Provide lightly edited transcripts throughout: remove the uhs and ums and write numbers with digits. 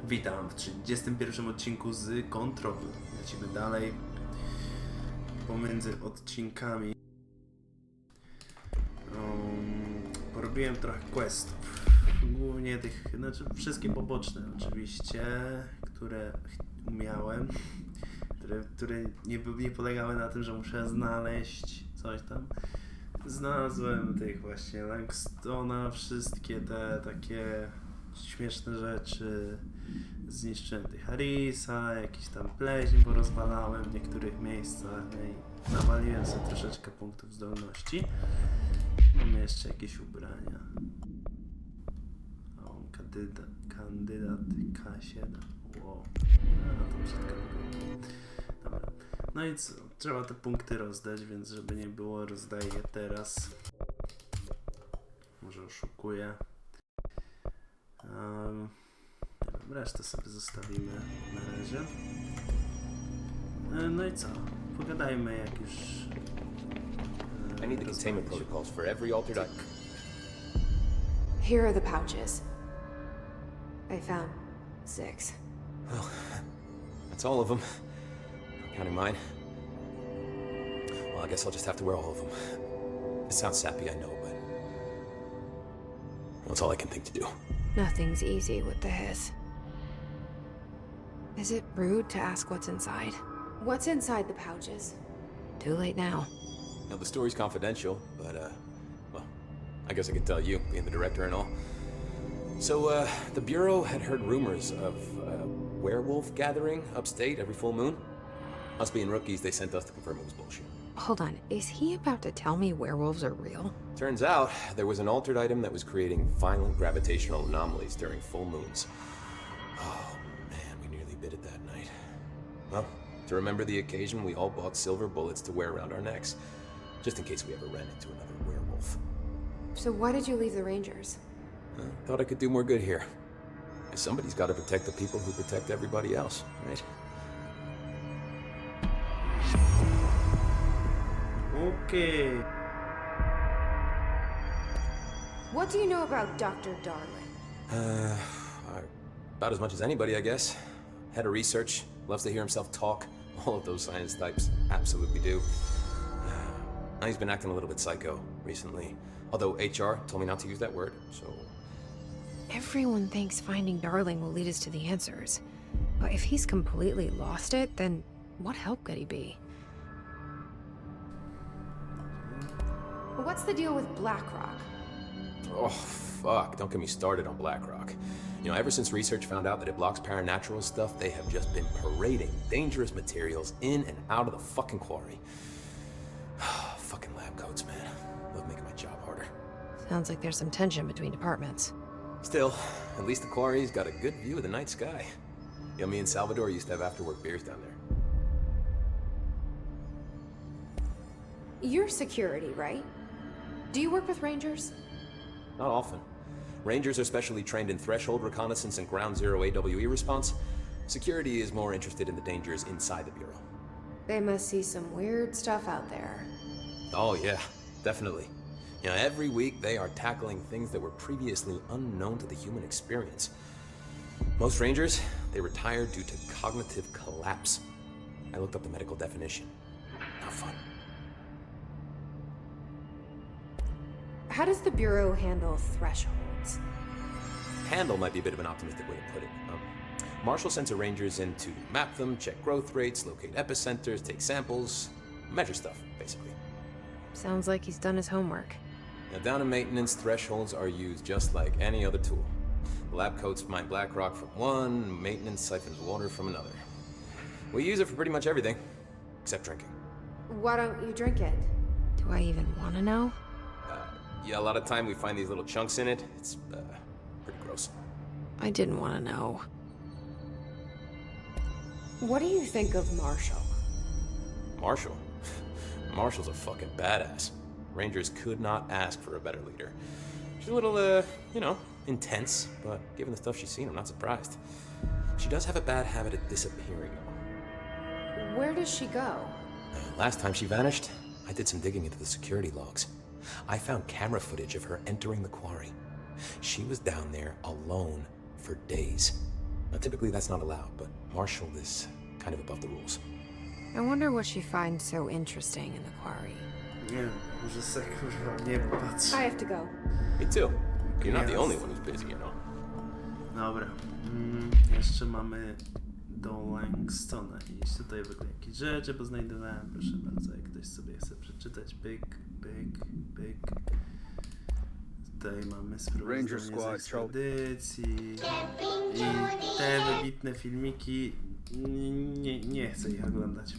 Witam w 31 odcinku z Kontroli. Lecimy dalej pomiędzy odcinkami. Porobiłem trochę questów. Głównie tych, znaczy wszystkie poboczne oczywiście, które umiałem. Które nie polegały na tym, że muszę znaleźć coś tam. Znalazłem tych właśnie Langstona, wszystkie te takie śmieszne rzeczy. Zniszczyłem tych Harrisa, jakiś tam pleśń porozwalałem w niektórych miejscach i nawaliłem sobie troszeczkę punktów zdolności. Mamy jeszcze jakieś ubrania. O, kandydat K7. Wow, to brzydko wygląda. Dobra. No i co? Trzeba te punkty rozdać, więc żeby nie było, rozdaję je teraz. Może oszukuję. Resztę sobie zostawimy na razie. No i co? Pogadajmy jak już... I need the containment protocols for every altered item. Here are the pouches. I found 6. Well, that's all of them. Not counting mine. Well, I guess I'll just have to wear all of them. It sounds sappy, I know, but... That's all I can think to do. Nothing's easy with the hiss. Is it rude to ask what's inside? What's inside the pouches? Too late now. Now, the story's confidential, but, well, I guess I can tell you, being the director and all. So, the Bureau had heard rumors of a werewolf gathering upstate every full moon. Us being rookies, they sent us to confirm it was bullshit. Hold on, is he about to tell me werewolves are real? Turns out, there was an altered item that was creating violent gravitational anomalies during full moons. Oh, man, we nearly bit it that night. Well, to remember the occasion, we all bought silver bullets to wear around our necks, just in case we ever ran into another werewolf. So why did you leave the Rangers? Thought I could do more good here. Somebody's got to protect the people who protect everybody else, right? Okay. What do you know about Dr. Darling? About as much as anybody, I guess. Head of research, loves to hear himself talk. All of those science types absolutely do. Now he's been acting a little bit psycho recently. Although HR told me not to use that word, so... Everyone thinks finding Darling will lead us to the answers. But if he's completely lost it, then what help could he be? What's the deal with BlackRock? Oh, fuck. Don't get me started on BlackRock. You know, ever since research found out that it blocks paranatural stuff, they have just been parading dangerous materials in and out of the fucking quarry. Fucking lab coats, man. Love making my job harder. Sounds like there's some tension between departments. Still, at least the quarry's got a good view of the night sky. You know, me and Salvador used to have after-work beers down there. You're security, right? Do you work with Rangers? Not often. Rangers are specially trained in threshold reconnaissance and ground zero AWE response. Security is more interested in the dangers inside the Bureau. They must see some weird stuff out there. Oh yeah, definitely. You know, every week they are tackling things that were previously unknown to the human experience. Most Rangers, they retire due to cognitive collapse. I looked up the medical definition. Not fun. How does the Bureau handle thresholds? Handle might be a bit of an optimistic way to put it. Marshall sends her Rangers in to map them, check growth rates, locate epicenters, take samples, measure stuff, basically. Sounds like he's done his homework. Now, down in maintenance, thresholds are used just like any other tool. The lab coats mine black rock from one, maintenance siphons water from another. We use it for pretty much everything, except drinking. Why don't you drink it? Do I even want to know? Yeah, a lot of time we find these little chunks in it. It's, pretty gross. I didn't want to know. What do you think of Marshall? Marshall? Marshall's a fucking badass. Rangers could not ask for a better leader. She's a little, you know, intense, but given the stuff she's seen, I'm not surprised. She does have a bad habit of disappearing, though. Where does she go? Last time she vanished, I did some digging into the security logs. I found camera footage of her entering the quarry. She was down there alone for days. Now, typically that's not allowed, but Marshall is kind of above the rules. I wonder what she finds so interesting in the quarry. Nie wiem, może se kurwa nie patrzę. I have to go. Me too. You're not the Yes. only one who's busy, you know. Dobra. Jeszcze mamy do Langstona iść. Tutaj w ogóle jakieś rzeczy poznajdowałem. Proszę bardzo, jak ktoś sobie chce przeczytać. Byk. Tutaj mamy sprawozdanie z ekspedycji. I te wybitne filmiki. Nie chcę ich oglądać.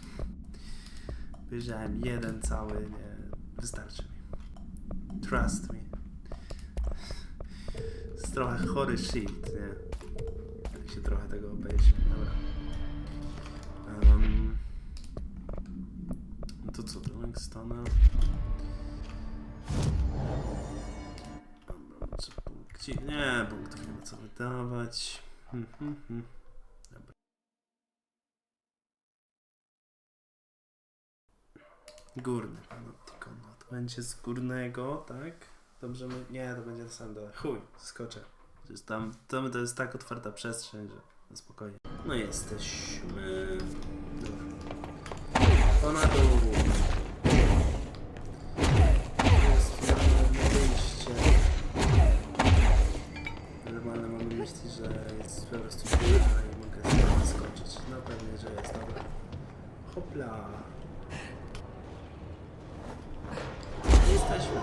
Powiedziałem jeden cały, nie. Wystarczy mi. Trust me. Jest trochę chory shit, nie? Jak się trochę tego obejrzy. Dobra. No to co, do Langstona? Dobra, może punkcik. Nie, punktów nie ma co wydawać. Dobra. Górny panoptikon. To będzie z górnego, tak? Dobrze, nie, to będzie na samym dole. Chuj, skoczę. Tam to jest tak otwarta przestrzeń, że no spokojnie. No jesteśmy... Dobra. To na dół. Jest wyjście. Normalne mamy myśli, że jest po prostu góra i mogę sobie skoczyć. No pewnie, że jest. Dobra. Hopla. Jesteśmy.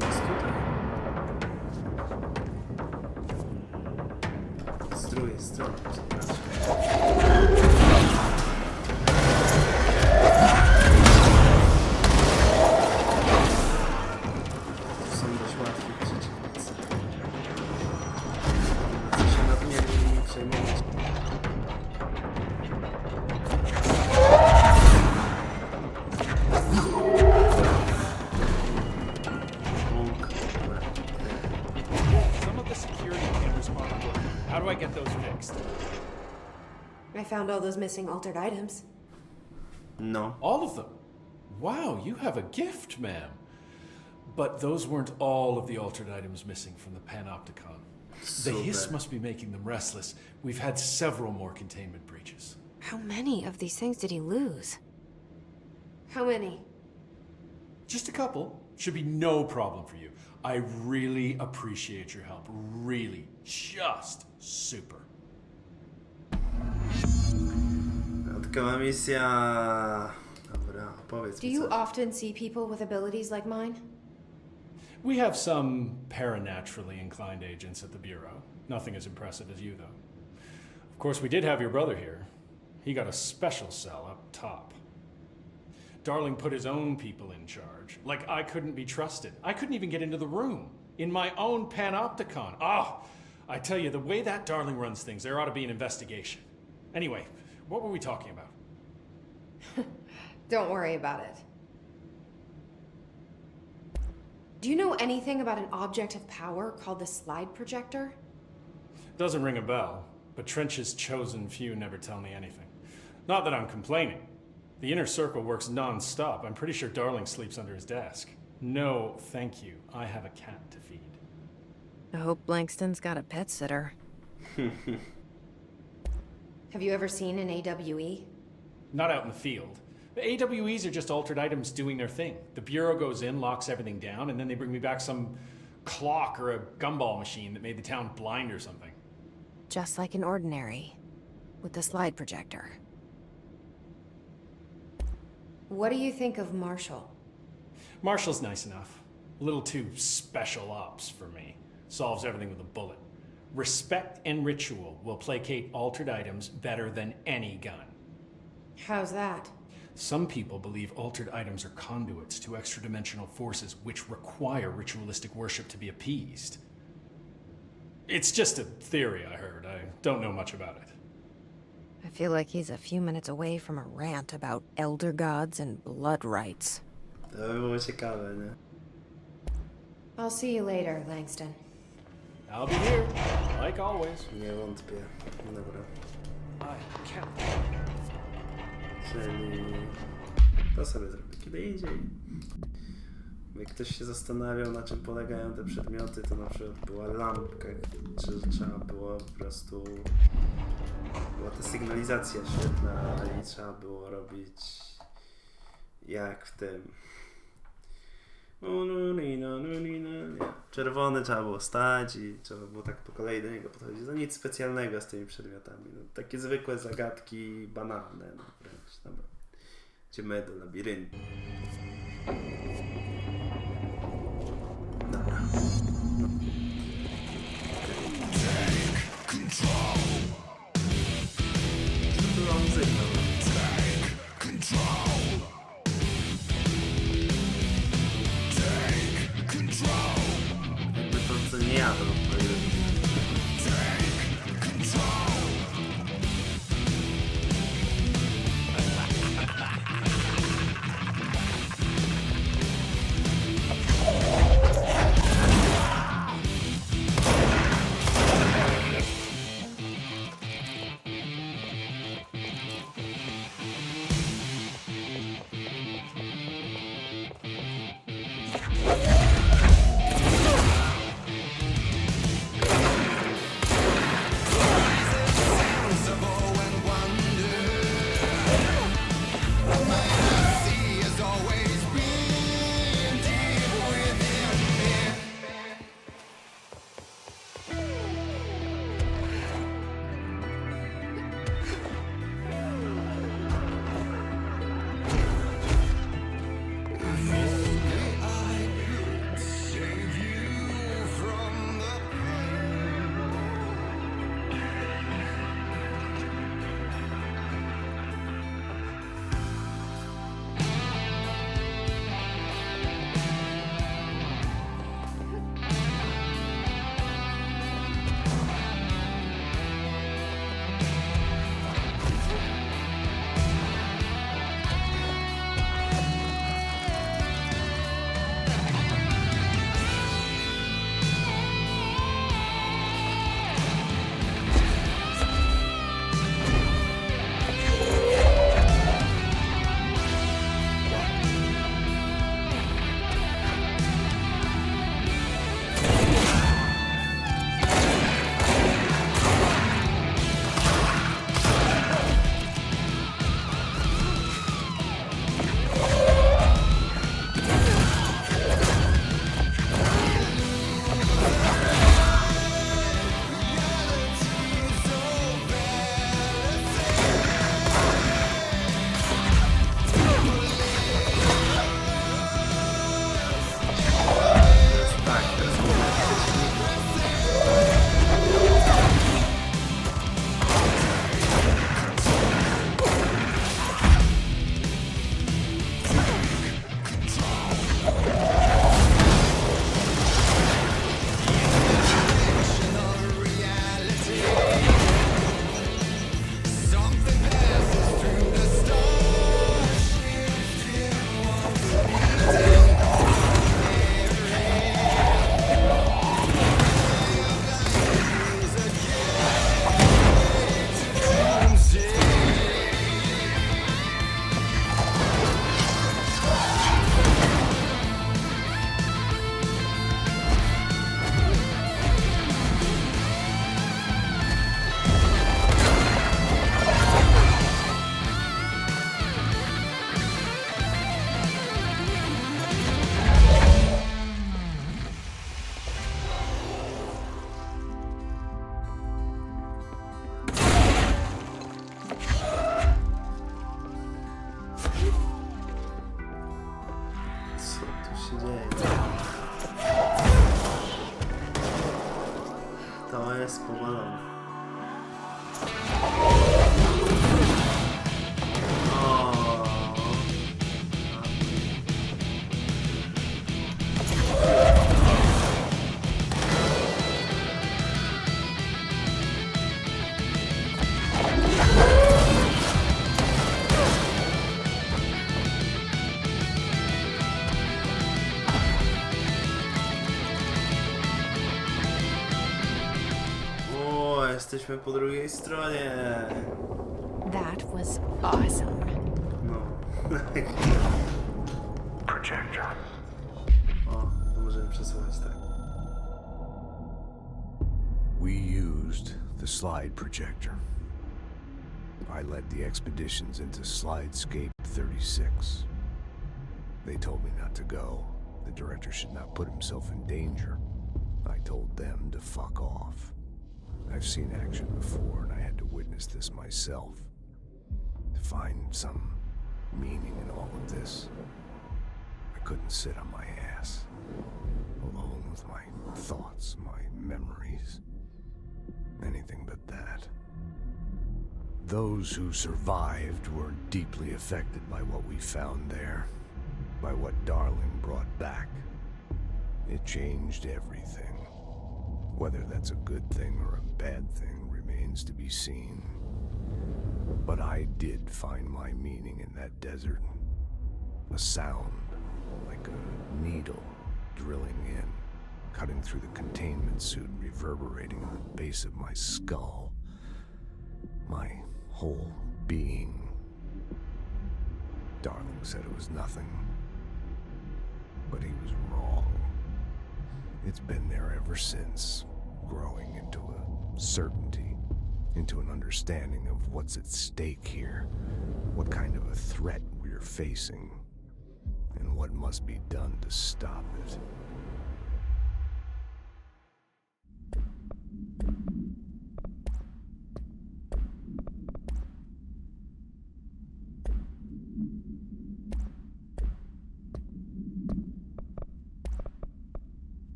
Jest tutaj. Z drugiej strony, przepraszam. To są dość łatwi przeciwnicy. Co się nadmiernie nie przejmować. How do I get those fixed? I found all those missing altered items. No. All of them? Wow, you have a gift, ma'am. But those weren't all of the altered items missing from the Panopticon. The hiss must be making them restless. We've had several more containment breaches. How many of these things did he lose? How many? Just a couple. Should be no problem for you. I really appreciate your help. Really. Just super. Dodatkowa misja. Dobra, opowiedz Do mi you coś. often see people with abilities like mine? We have some paranaturally inclined agents at the Bureau. Nothing as impressive as you, though. Of course, we did have your brother here. He got a special cell up top. Darling put his own people in charge. Like I couldn't be trusted. I couldn't even get into the room. In my own Panopticon. I tell you, the way that Darling runs things, there ought to be an investigation. Anyway, what were we talking about? Don't worry about it. Do you know anything about an object of power called the slide projector? Doesn't ring a bell, but Trench's chosen few never tell me anything. Not that I'm complaining. The inner circle works non-stop. I'm pretty sure Darling sleeps under his desk. No, thank you. I have a cat to feed. I hope Langston's got a pet sitter. Have you ever seen an AWE? Not out in the field. The AWEs are just altered items doing their thing. The Bureau goes in, locks everything down, and then they bring me back some clock or a gumball machine that made the town blind or something. Just like an ordinary, with the slide projector. What do you think of Marshall? Marshall's nice enough. A little too special ops for me. Solves everything with a bullet. Respect and ritual will placate altered items better than any gun. How's that? Some people believe altered items are conduits to extra-dimensional forces which require ritualistic worship to be appeased. It's just a theory I heard. I don't know much about it. I feel like he's a few minutes away from a rant about elder gods and blood rites. To by było ciekawe, nie? I'll see you later, Langston. I'll be here, like always. Nie wątpię. Dobra. I can't. Czyli... To sobie zrobię kiedy indziej. Jak ktoś się zastanawiał, na czym polegają te przedmioty, to na przykład była lampka, czy trzeba było po prostu... Była ta sygnalizacja świetna i trzeba było robić jak w tym... Nie. Czerwony trzeba było stać i trzeba było tak po kolei do niego podchodzić. No nic specjalnego z tymi przedmiotami. No, takie zwykłe zagadki, banalne, no wręcz. Dobra. Idziemy do labiryntu. Dobra. Co tu mam sygnał? Jakby to co nie ja to odpowiedziałem. jest powalony. Jesteśmy po drugiej stronie. That was awesome. No. Projector. przesłuchać, tak. We used the slide projector. I led the expeditions into Slidescape 36. They told me not to go. The director should not put himself in danger. I told them to fuck off. I've seen action before, and I had to witness this myself. To find some meaning in all of this, I couldn't sit on my ass, alone with my thoughts, my memories. Anything but that. Those who survived were deeply affected by what we found there, by what Darling brought back. It changed everything. Whether that's a good thing or a bad thing remains to be seen. But I did find my meaning in that desert. A sound, like a needle drilling in, cutting through the containment suit, reverberating in the base of my skull. My whole being. Darling said it was nothing, but he was wrong. It's been there ever since, growing into a certainty, into an understanding of what's at stake here, what kind of a threat we're facing, and what must be done to stop it.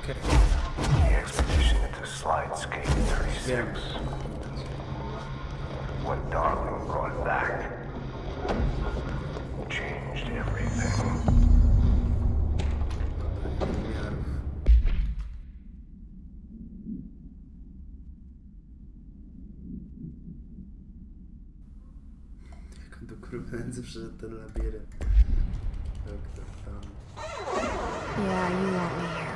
Okej. The expedition into Slidescape 36. Wiem. What Darling brought back changed everything. Jak on do kurwy nędzy przyszedł ten labirynt. Doktor tam. Yeah, you want me here.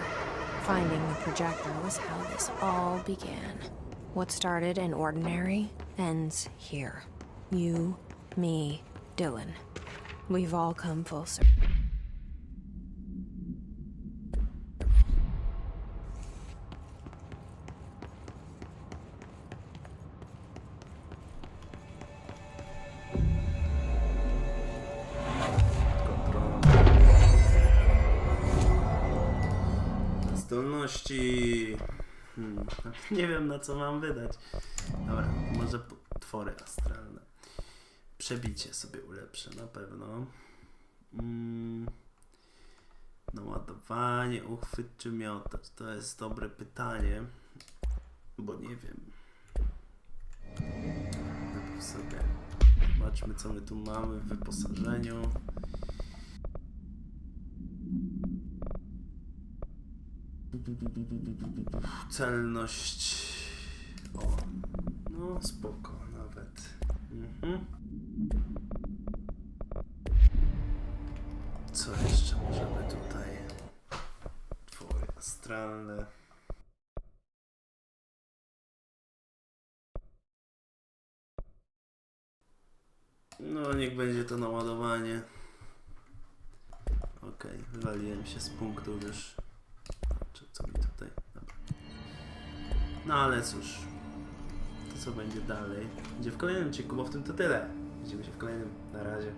Finding the projector was how this all began. What started in ordinary ends here. You, me, Dylan. We've all come full circle. Zdolności. Nie wiem, na co mam wydać. Dobra, może potwory astralne. Przebicie sobie ulepszę na pewno. Naładowanie, uchwyt czy miotacz? To jest dobre pytanie, bo nie wiem. Najpierw sobie zobaczmy, co my tu mamy w wyposażeniu. Celność. O, no spoko nawet. Co jeszcze możemy tutaj? Twory astralne. No niech będzie to naładowanie. Okej, wywaliłem się z punktów już. Co mi tutaj? Dobra. No ale cóż, to co będzie dalej? Będzie w kolejnym odcinku, bo w tym to tyle. Widzimy się w kolejnym. Na razie.